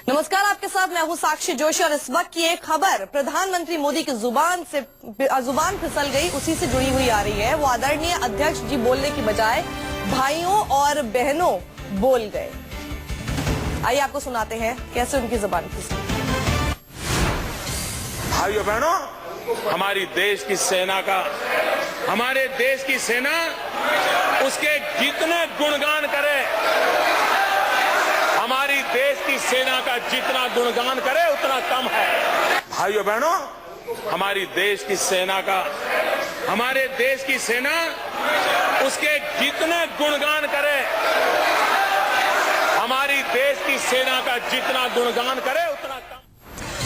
नमस्कार, आपके साथ मैं हूं साक्षी जोशी और इस वक्त की एक खबर प्रधानमंत्री मोदी की जुबान फिसल गई, उसी से जुड़ी हुई आ रही है। वो आदरणीय अध्यक्ष जी बोलने की बजाय भाइयों और बहनों बोल गए। आइए आपको सुनाते हैं कैसे उनकी जुबान फिसली। भाइयों बहनों, हमारे देश की सेना उसके जितने गुणगान करे, हमारी देश की सेना का जितना गुणगान करे उतना कम है। भाइयों बहनों, हमारे देश की सेना उसके जितने गुणगान करे, हमारी देश की सेना का जितना गुणगान करे उतना कम।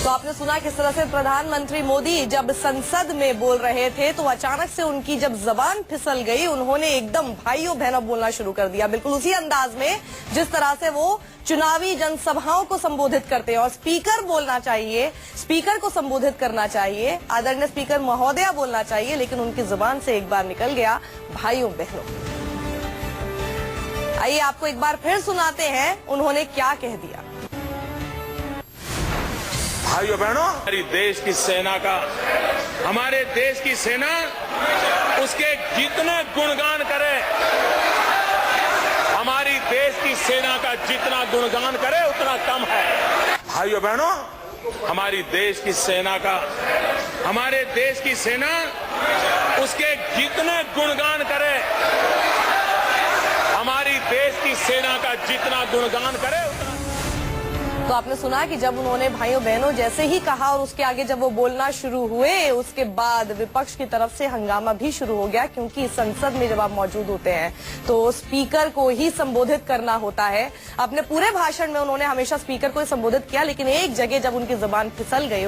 तो आपने सुना किस तरह से प्रधानमंत्री मोदी जब संसद में बोल रहे थे तो अचानक से उनकी जब जबान फिसल गई, उन्होंने एकदम भाइयों बहनों बोलना शुरू कर दिया, बिल्कुल उसी अंदाज में जिस तरह से वो चुनावी जनसभाओं को संबोधित करते हैं। और स्पीकर बोलना चाहिए, स्पीकर को संबोधित करना चाहिए, आदरणीय स्पीकर महोदया बोलना चाहिए, लेकिन उनकी जुबान से एक बार निकल गया भाइयों बहनों। आइए आपको एक बार फिर सुनाते हैं उन्होंने क्या कह दिया। भाइयों बहनों, हमारे देश की सेना उसके जितने गुणगान करे, हमारी देश की सेना का जितना गुणगान करे उतना कम है। भाइयों बहनों, हमारे देश की सेना उसके जितने गुणगान करे, हमारी देश की सेना का जितना गुणगान करे उतना। तो आपने सुना कि जब उन्होंने भाइयों बहनों जैसे ही कहा और उसके आगे जब वो बोलना शुरू हुए, उसके बाद विपक्ष की तरफ से हंगामा भी शुरू हो गया, क्योंकि संसद में जब आप मौजूद होते हैं तो स्पीकर को ही संबोधित करना होता है। अपने पूरे भाषण में उन्होंने हमेशा स्पीकर को ही संबोधित किया, लेकिन एक जगह जब उनकी जुबान फिसल गई